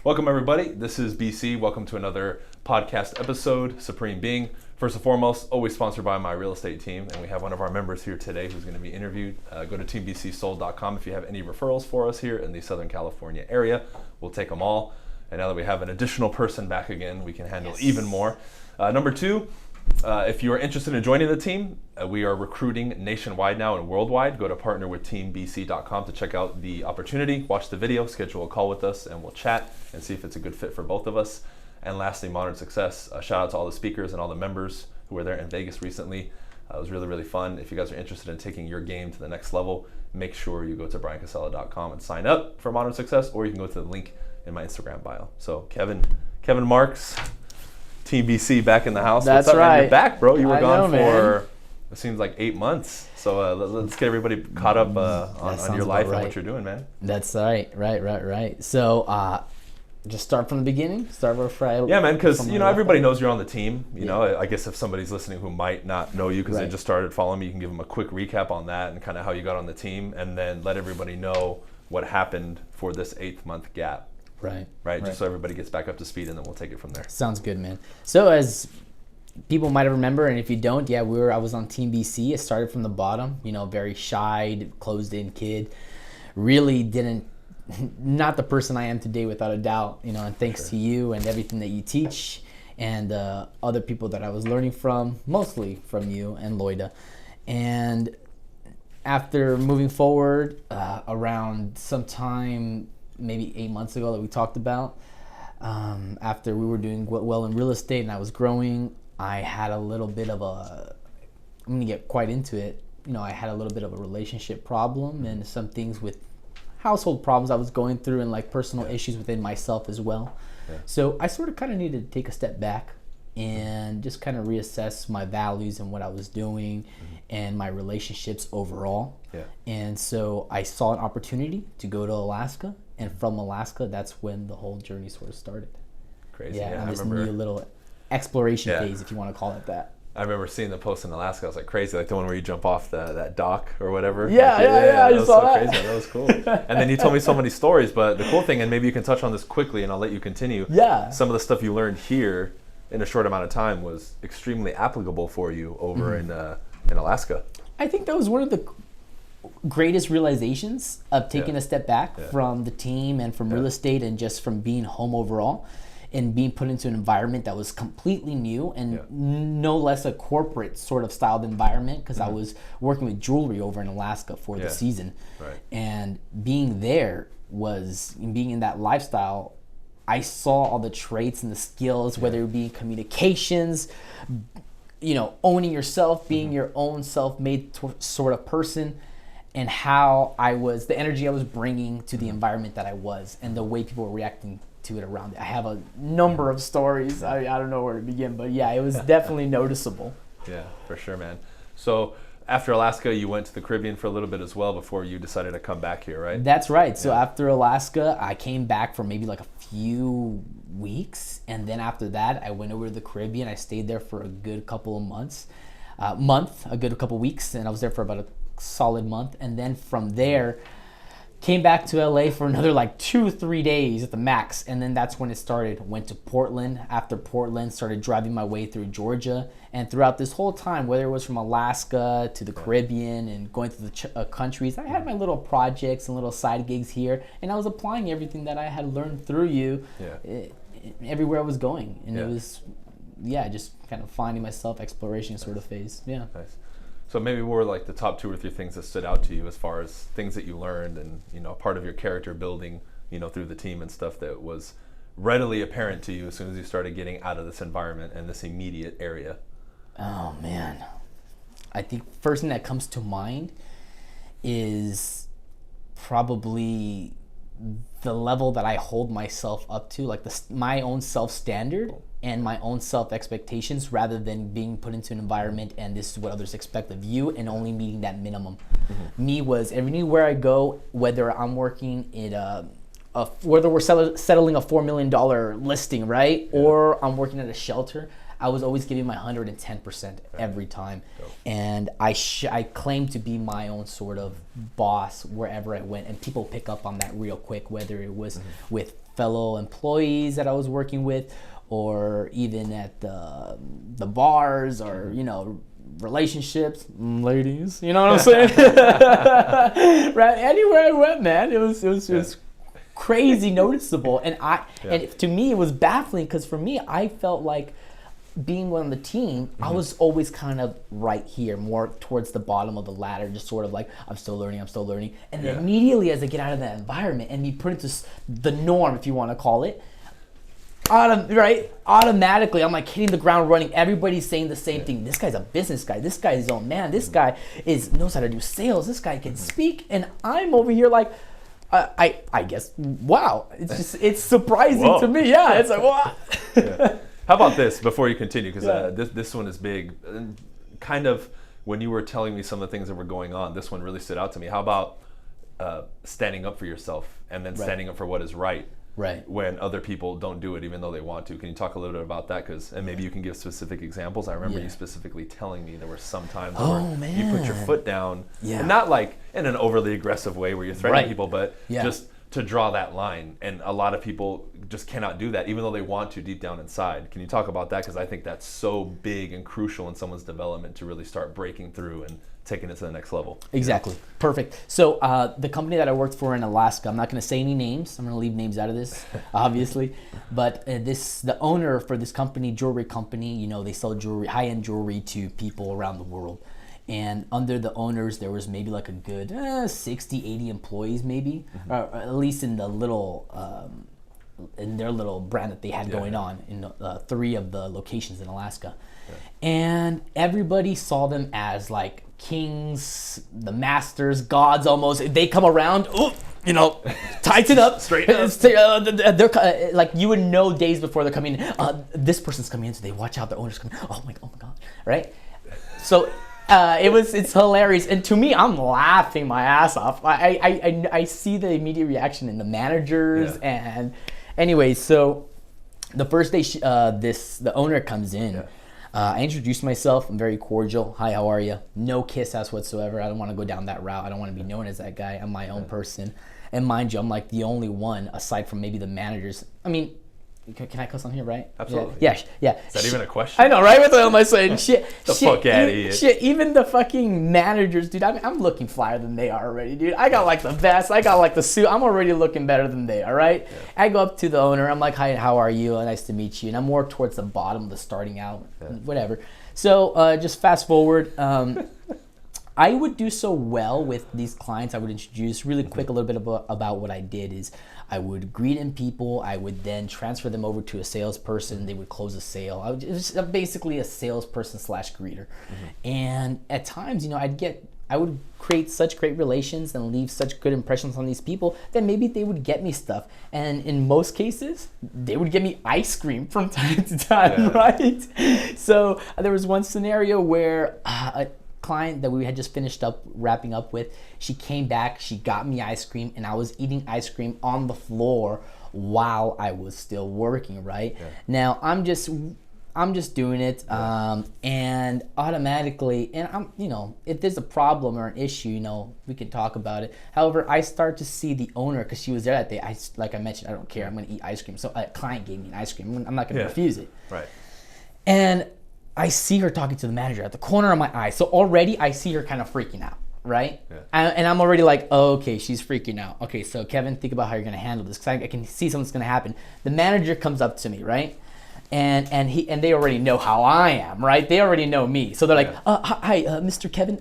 Welcome everybody, this is BC. Welcome to another podcast episode, Supreme Being. First and foremost, always sponsored by my real estate team, and we have one of our members here today who's going to be interviewed. Go to teambcsold.com if you have any referrals for us here in the Southern California area. We'll take them all. And now that we have an additional person back again, we can handle even more. Number two, if you are interested in joining the team, we are recruiting nationwide now and worldwide. Go to partnerwithteambc.com to check out the opportunity, watch the video, schedule a call with us, and we'll chat and see if it's a good fit for both of us. And lastly, Modern Success. Shout out to all the speakers and all the members who were there in Vegas recently. It was really, really fun. If you guys are interested in taking your game to the next level, make sure you go to BRYANcasella.com and sign up for Modern Success, or you can go to the link in my Instagram bio. So Kevin Marks, Team BC back in the house. That's What's up, right. man? You're back, bro. You were gone for, man. It seems like 8 months. So let's get everybody caught up on your life and what you're doing, man. That's right. So just start from the beginning. Start with Friday. Yeah, man, because everybody knows you're on the team. You know, I guess if somebody's listening who might not know you because they just started following me, you can give them a quick recap on that and kind of how you got on the team, and then let everybody know what happened for this 8-month gap. Right. Just so everybody gets back up to speed, and then we'll take it from there. Sounds good, man. So as people might remember, and if you don't, I was on Team BC. I started from the bottom. Very shy, closed-in kid. Really not the person I am today, without a doubt. And thanks to you and everything that you teach, and other people that I was learning from, mostly from you and Loida. And after moving forward, around sometime maybe 8 months ago that we talked about, after we were doing well in real estate and I was growing, I had a little bit of I'm going to get quite into it. I had a little bit of a relationship problem and some things with household problems I was going through, and like personal issues within myself as well. So I sort of kind of needed to take a step back and just kind of reassess my values and what I was doing and my relationships overall. And so I saw an opportunity to go to Alaska, and from Alaska, that's when the whole journey sort of started. Crazy. On this new little exploration phase, if you want to call it that. I remember seeing the post in Alaska. I was like, crazy, like the one where you jump off that dock or whatever. Yeah, I saw that. Crazy. That was cool. And then you told me so many stories, but the cool thing, and maybe you can touch on this quickly and I'll let you continue. Some of the stuff you learned here in a short amount of time was extremely applicable for you over in Alaska. I think that was one of the greatest realizations of taking a step back from the team and from real estate and just from being home overall, and being put into an environment that was completely new and no less a corporate sort of styled environment, because I was working with jewelry over in Alaska for the season. And being there being in that lifestyle, I saw all the traits and the skills, whether it be communications, owning yourself, being your own self-made sort of person, and how the energy I was bringing to the environment that I was, and the way people were reacting to it around it. I have a number of stories. I don't know where to begin, but it was definitely noticeable. Yeah, for sure, man. So after Alaska, you went to the Caribbean for a little bit as well before you decided to come back here, right? That's right. So after Alaska, I came back for maybe like a few weeks, and then after that, I went over to the Caribbean. I stayed there for a good couple of months, a good couple weeks, and I was there for about a solid month. And then from there, came back to LA for another like 2-3 days at the max, and then that's when it started. Went to Portland. After Portland, started driving my way through Georgia, and throughout this whole time, whether it was from Alaska to the Caribbean and going through the countries, I had my little projects and little side gigs here, and I was applying everything that I had learned through you everywhere I was going, and it was just kind of finding myself, exploration sort of phase. Nice. So maybe what were like the top 2 or 3 things that stood out to you as far as things that you learned and, part of your character building, through the team and stuff that was readily apparent to you as soon as you started getting out of this environment and this immediate area? Oh, man. I think first thing that comes to mind is probably the level that I hold myself up to, like my own self-standard and my own self-expectations, rather than being put into an environment and this is what others expect of you and only meeting that minimum. Me was everywhere I go, whether I'm working in whether we're settling a $4 million listing, right? Or I'm working at a shelter, I was always giving my 110% every time. Dope. And I claimed to be my own sort of boss wherever I went, and people pick up on that real quick, whether it was with fellow employees that I was working with, or even at the bars, or relationships, ladies, you know what I'm saying? Right, anywhere I went, man, it was just crazy noticeable. And and to me it was baffling, because for me, I felt like, being on the team, I was always kind of right here, more towards the bottom of the ladder, just sort of like, I'm still learning. And then immediately as I get out of that environment and be put into the norm, if you want to call it, automatically I'm like hitting the ground running. Everybody's saying the same thing. This guy's a business guy. This guy's his own man. This guy knows how to do sales. This guy can speak. And I'm over here like, I guess, wow. It's surprising to me. Yeah, it's like, wow. How about this before you continue? Because this one is big. And kind of when you were telling me some of the things that were going on, this one really stood out to me. How about standing up for yourself, and then standing up for what is right? Right. When other people don't do it, even though they want to. Can you talk a little bit about that? And maybe you can give specific examples. I remember you specifically telling me there were some times where you put your foot down, and not like in an overly aggressive way where you're threatening people, but just to draw that line. And a lot of people just cannot do that, even though they want to deep down inside. Can you talk about that? Because I think that's so big and crucial in someone's development to really start breaking through and taking it to the next level. Exactly. Perfect. So the company that I worked for in Alaska, I'm not going to say any names. I'm going to leave names out of this, obviously. But the owner for this company, jewelry company, they sell jewelry, high-end jewelry to people around the world. And under the owners, there was maybe like a good 60, 80 employees maybe, or at least in the little, in their little brand that they had going on in 3 of the locations in Alaska. And everybody saw them as like kings, the masters, gods almost. They come around, tighten up. Straight up. They're like, you would know days before they're coming in. This person's coming in, so they watch out, their owner's coming. Oh my God, right? So it's hilarious, and to me, I'm laughing my ass off. I see the immediate reaction in the managers, and anyways, so the first day the owner comes in. I introduce myself. I'm very cordial. Hi, how are you? No kiss ass whatsoever. I don't want to go down that route. I don't want to be known as that guy. I'm my own person. And mind you, I'm like the only one, aside from maybe the managers. I mean, can I cuss on here, right? Absolutely. Yeah. Is that even a question? I know, right? What the hell am I saying? Fuck out of here. Shit, even the fucking managers, dude. I'm looking flyer than they are already, dude. I got like the vest. I got like the suit. I'm already looking better than they are, right? Yeah. I go up to the owner. I'm like, hi, how are you? Nice to meet you. And I'm more towards the bottom, the starting out, whatever. So just fast forward. I would do so well with these clients. I would introduce really quick a little bit about what I did is I would greet in people. I would then transfer them over to a salesperson. They would close a sale. It was basically a salesperson / greeter. And at times, I would create such great relations and leave such good impressions on these people that maybe they would get me stuff. And in most cases, they would get me ice cream from time to time, right? So there was one scenario where a client that we had just finished up wrapping up with, she came back, she got me ice cream, and I was eating ice cream on the floor while I was still working, right? Now I'm just doing it, and automatically, and I'm, if there's a problem or an issue, we can talk about it. However, I start to see the owner, because she was there that day. Like I mentioned, I don't care, I'm gonna eat ice cream. So a client gave me an ice cream, I'm not gonna refuse it. Right. And I see her talking to the manager at the corner of my eye. So already I see her kind of freaking out, right? And I'm already like, oh, okay, she's freaking out. Okay, so Kevin, think about how you're gonna handle this, because I can see something's gonna happen. The manager comes up to me, right? And they already know how I am, right? They already know me. So they're like, hi, Mr. Kevin,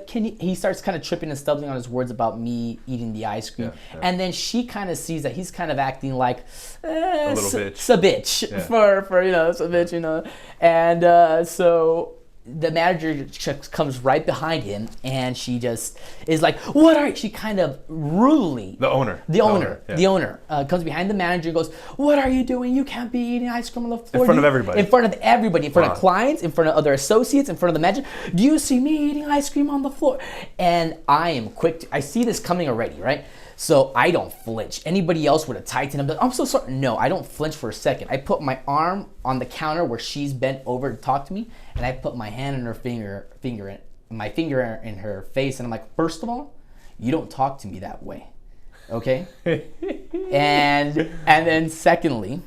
can you, he starts kind of tripping and stumbling on his words about me eating the ice cream. And then she kind of sees that he's kind of acting like a little bitch. It's a bitch for it's a bitch, And so the manager comes right behind him, and she just is like, what are you? She kind of rudely. The owner Comes behind the manager and goes, what are you doing? You can't be eating ice cream on the floor. In front of everybody. In front of clients, in front of other associates, in front of the manager. Do you see me eating ice cream on the floor? And I am quick. I see this coming already, right? So I don't flinch. Anybody else would have tightened up. I'm so sorry. No, I don't flinch for a second. I put my arm on the counter where she's bent over to talk to me, and I put my hand in her my finger in her face, and I'm like, first of all, you don't talk to me that way, okay? and then secondly,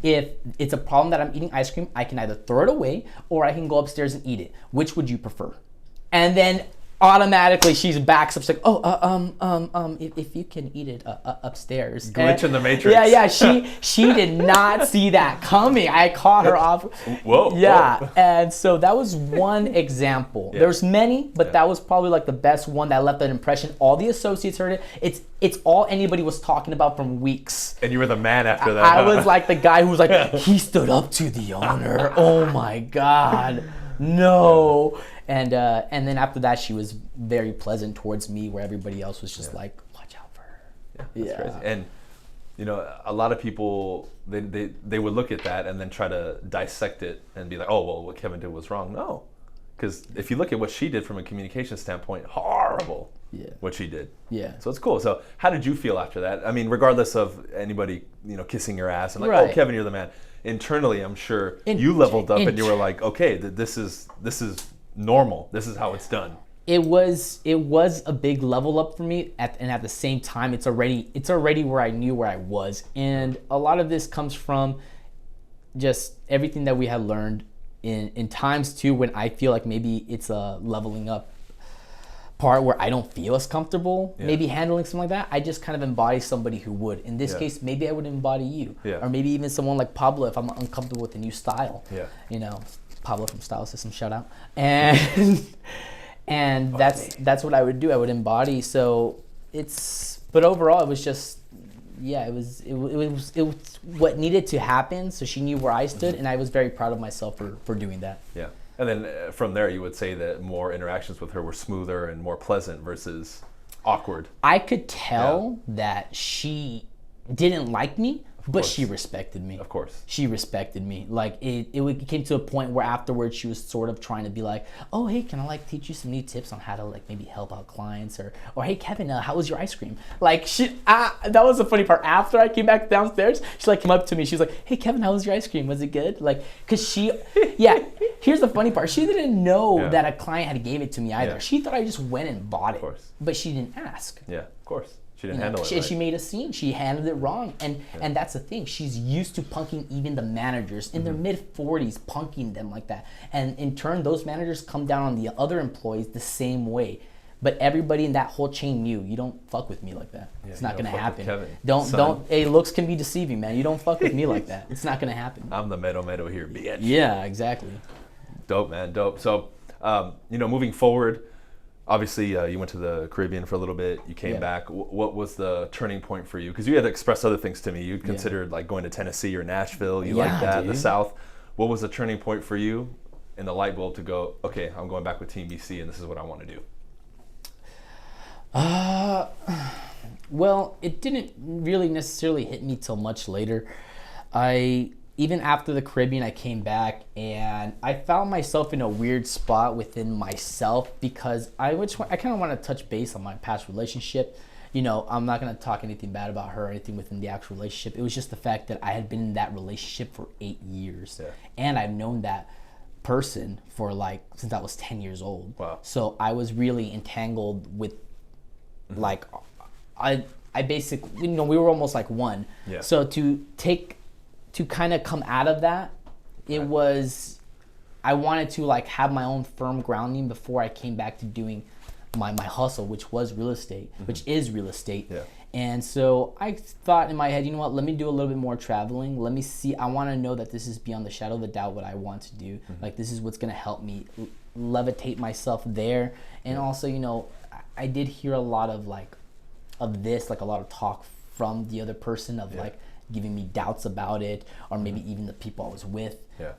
if it's a problem that I'm eating ice cream, I can either throw it away or I can go upstairs and eat it. Which would you prefer? And then automatically she backs up. She's like, if you can eat it upstairs. Glitch in the matrix. Yeah. She did not see that coming. I caught her off. Whoa. Yeah. Whoa. And so that was one example. Yeah. There's many, but that was probably like the best one that left an impression. All the associates heard it. It's all anybody was talking about from weeks. And you were the man after that. I was like the guy who was like, he stood up to the owner. Oh my God. No. And then after that, she was very pleasant towards me, where everybody else was just like, watch out for her. Yeah, that's crazy. And you know, a lot of people they would look at that and then try to dissect it and be like, oh well, what Kevin did was wrong. No, because if you look at what she did from a communication standpoint, horrible. Yeah. What she did. Yeah. So it's cool. So how did you feel after that? I mean, regardless of anybody kissing your ass and like, Right. oh Kevin, you're the man. Internally, I'm sure you leveled up and you were like, okay, this is normal. This is how it's done. It was a big level up for me, and at the same time, it's already where I knew where I was, and a lot of this comes from just everything that we had learned in times too when I feel like maybe it's a leveling up part where I don't feel as comfortable maybe handling something like that. I just kind of embody somebody who would. In this case, maybe I would embody you, or maybe even someone like Pablo if I'm uncomfortable with a new style. Pablo from Style System, shout out. And that's what I would do. I would embody. So but overall, it was just, it was what needed to happen. So she knew where I stood, and I was very proud of myself for doing that. Yeah. And then from there, you would say that more interactions with her were smoother and more pleasant versus awkward. I could tell that she didn't like me, but she respected me. Of course. She respected me. Like it came to a point where afterwards she was sort of trying to be like, oh, hey, can I like teach you some new tips on how to like maybe help out clients, or hey, Kevin, how was your ice cream? Like that was the funny part. After I came back downstairs, she like came up to me. She was like, hey, Kevin, how was your ice cream? Was it good? Like, cause here's the funny part. She didn't know that a client had gave it to me either. Yeah. She thought I just went and bought it. Of course. But she didn't ask. Yeah, of course. She didn't handle it right. She made a scene. She handled it wrong. And that's the thing. She's used to punking even the managers in their mid-40s, punking them like that. And in turn, those managers come down on the other employees the same way. But everybody in that whole chain knew, you don't fuck with me like that. Yeah, it's not gonna happen. Hey, looks can be deceiving, man. You don't fuck with me like that. It's not gonna happen. I'm the meadow here, bitch. Yeah, exactly. Dope, man, dope. So, moving forward, obviously, you went to the Caribbean for a little bit. You came back. What was the turning point for you? Because you had expressed other things to me. You considered like going to Tennessee or Nashville. You liked that, the South. What was the turning point for you in the light bulb to go, okay, I'm going back with Team BC and this is what I want to do? Well, it didn't really necessarily hit me till much later. Even after the Caribbean, I came back and I found myself in a weird spot within myself because I kind of want to touch base on my past relationship. I'm not going to talk anything bad about her or anything within the actual relationship. It was just the fact that I had been in that relationship for 8 years. Yeah. And I've known that person for since I was 10 years old. Wow. So I was really entangled with I basically, we were almost like one. Yeah. So to kind of come out of that, I wanted to have my own firm grounding before I came back to doing my hustle, which was real estate, which is real estate. Yeah. And so I thought in my head, you know what, let me do a little bit more traveling. Let me see, I want to know that this is beyond the shadow of a doubt what I want to do. This is what's going to help me levitate myself there. And also, I did hear a lot of this, a lot of talk from the other person of giving me doubts about it, or maybe even the people I was with. Yeah.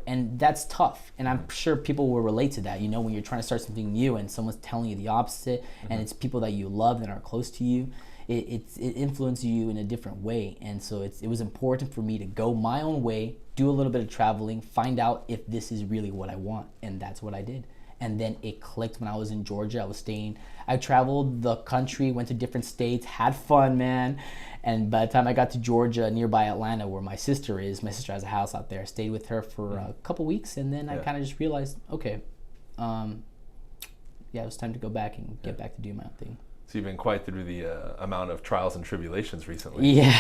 And that's tough. And I'm sure people will relate to that, when you're trying to start something new and someone's telling you the opposite, and it's people that you love and are close to you, it influences you in a different way. And so it was important for me to go my own way, do a little bit of traveling, find out if this is really what I want. And that's what I did. and then it clicked when I was in Georgia. I traveled the country, went to different states, had fun, man. And by the time I got to Georgia, nearby Atlanta, where my sister has a house out there. I stayed with her for a couple weeks, and then I kind of just realized, okay, it was time to go back and get back to doing my own thing. So you've been quite through the amount of trials and tribulations recently. Yeah.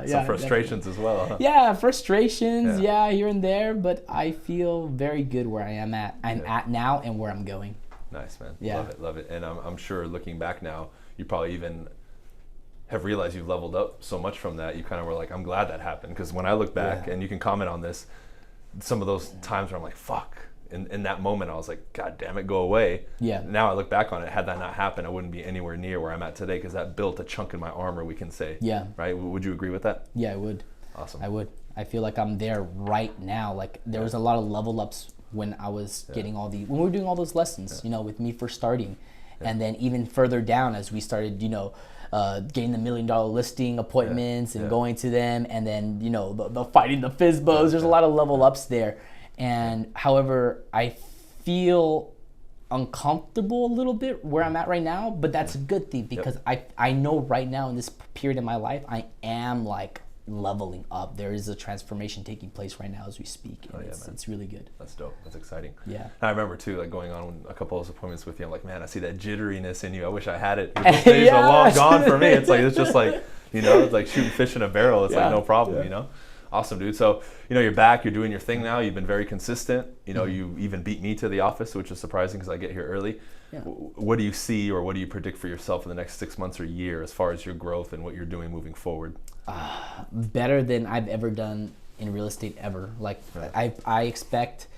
Some frustrations definitely. as well, huh? Yeah, frustrations, here and there, but I feel very good where I am at. I'm at now and where I'm going. Nice, man. Yeah. Love it. And I'm sure looking back now, you probably even have realized you've leveled up so much from that. You kind of were like, I'm glad that happened. Because when I look back, and you can comment on this, some of those times where I'm like, fuck. In that moment, I was like, God damn it, go away. Yeah. Now I look back on it, had that not happened, I wouldn't be anywhere near where I'm at today, because that built a chunk in my armor, we can say. Yeah. Right? Would you agree with that? Yeah, I would. Awesome. I would. I feel like I'm there right now. Like there was a lot of level ups when I was getting when we were doing all those lessons, with me first starting. And then even further down as we started, getting the $1 million listing appointments and going to them, and then, the fighting the FISBOs. There's a lot of level ups there. And however, I feel uncomfortable a little bit where I'm at right now, but that's a good thing, because I know right now in this period in my life, I am like leveling up. There is a transformation taking place right now as we speak. And it's really good. That's dope. That's exciting. Yeah. And I remember too, like going on a couple of those appointments with you, I'm like, man, I see that jitteriness in you. I wish I had it. Those days are long gone for me. It's just like, it's like shooting fish in a barrel. It's like no problem, Awesome, dude. So, you're back, you're doing your thing now. You've been very consistent. You even beat me to the office, which is surprising because I get here early. Yeah. What do you see, or what do you predict for yourself in the next 6 months or year as far as your growth and what you're doing moving forward? Better than I've ever done in real estate ever. Like I expect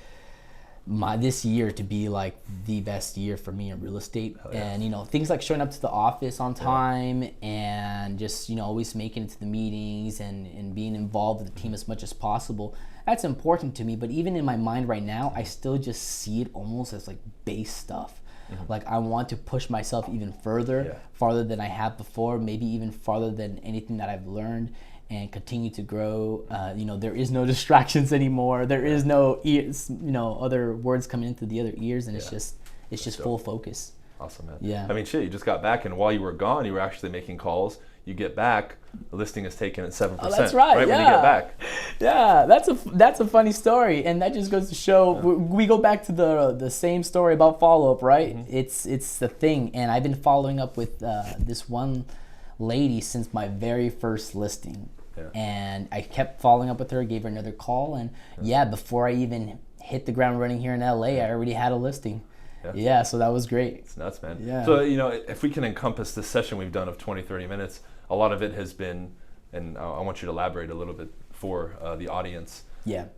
this year to be like the best year for me in real estate. And things like showing up to the office on time and just always making it to the meetings and being involved with the team as much as possible. That's important to me, but even in my mind right now, I still just see it almost as like base stuff. Like I want to push myself even further, farther than I have before, maybe even farther than anything that I've learned, and continue to grow. There is no distractions anymore. There is no ears, other words coming into the other ears, and it's just full focus. Awesome, man. Yeah. I mean, shit, you just got back, and while you were gone, you were actually making calls. You get back, the listing is taken at 7%. Oh, that's right. When you get back. Yeah, that's a funny story, and that just goes to show we go back to the same story about follow up, right? It's the thing, and I've been following up with this one lady since my very first listing. And I kept following up with her, gave her another call, and before I even hit the ground running here in LA, I already had a listing. So that was great. It's nuts, man. So, if we can encompass this session we've done of 20, 30 minutes, a lot of it has been, and I want you to elaborate a little bit for the audience.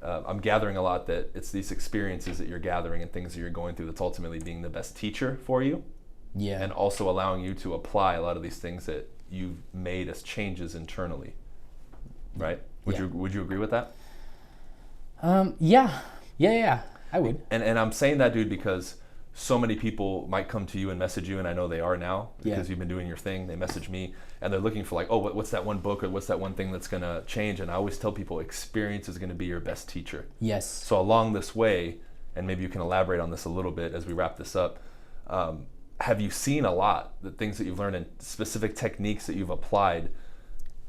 I'm gathering a lot that it's these experiences that you're gathering and things that you're going through that's ultimately being the best teacher for you. And also allowing you to apply a lot of these things that you've made as changes internally. Right? Would you agree with that? Yeah, I would. And I'm saying that, dude, because so many people might come to you and message you, and I know they are now because you've been doing your thing. They message me and they're looking for like, oh, what's that one book or what's that one thing that's going to change? And I always tell people experience is going to be your best teacher. Yes. So along this way, and maybe you can elaborate on this a little bit as we wrap this up, have you seen a lot, the things that you've learned and specific techniques that you've applied,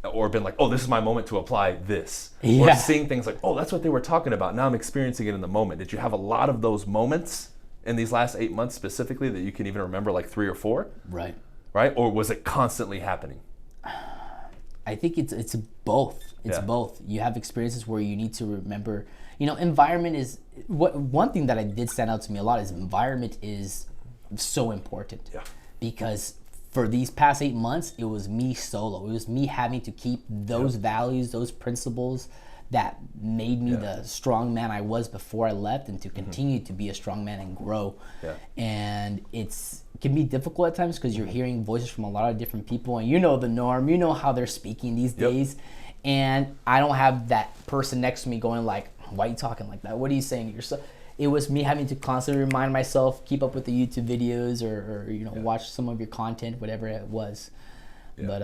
or been like, oh, this is my moment to apply this? Or seeing things like, oh, that's what they were talking about. Now I'm experiencing it in the moment. Did you have a lot of those moments in these last 8 months specifically that you can even remember, like 3 or 4? Right. Or was it constantly happening? I think it's both. It's both. You have experiences where you need to remember, environment is, one thing that I did stand out to me a lot is environment is so important. Because for these past 8 months, it was me solo. It was me having to keep those values, those principles that made me the strong man I was before I left, and to continue to be a strong man and grow. And it can be difficult at times because you're hearing voices from a lot of different people, and the norm, how they're speaking these days. And I don't have that person next to me going like, why are you talking like that? What are you saying to yourself? It was me having to constantly remind myself, keep up with the YouTube videos or watch some of your content, whatever it was. But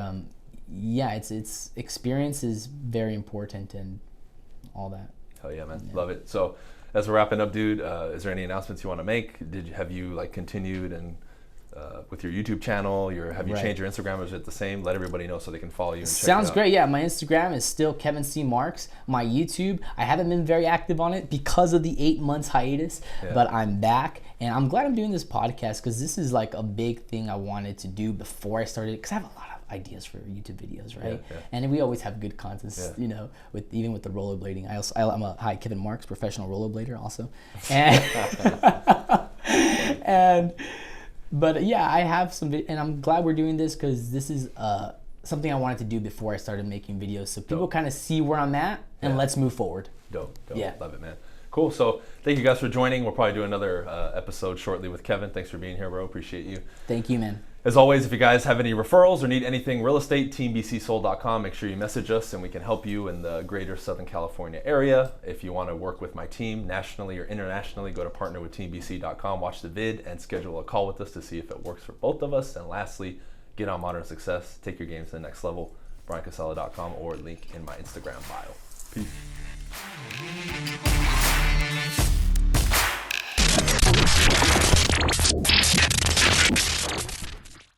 it's experience is very important and all that. Hell yeah, man. Love it. So as we're wrapping up, dude, is there any announcements you want to make? Have you like continued and with your YouTube channel? Have you changed your Instagram, or is it the same? Let everybody know so they can follow you and check it out. Sounds great. Yeah, my Instagram is still Kevin C. Marks. My YouTube, I haven't been very active on it because of the 8 months hiatus, but I'm back. And I'm glad I'm doing this podcast because this is like a big thing I wanted to do before I started, because I have a lot of ideas for YouTube videos, right? And we always have good content, you know, even with the rollerblading. I'm a Kevin Marks, professional rollerblader also. And but yeah, I have some, and I'm glad we're doing this because this is something I wanted to do before I started making videos, so people kind of see where I'm at, and let's move forward. Dope. Yeah, love it, man. Cool. So thank you guys for joining. We'll probably do another episode shortly with Kevin. Thanks for being here, bro. Appreciate you. Thank you, man. As always, if you guys have any referrals or need anything real estate, teambcsold.com. Make sure you message us and we can help you in the greater Southern California area. If you want to work with my team nationally or internationally, go to partnerwithteambc.com, watch the vid, and schedule a call with us to see if it works for both of us. And lastly, get on Modern Success. Take your game to the next level. BRYANcasella.com or link in my Instagram bio. Peace.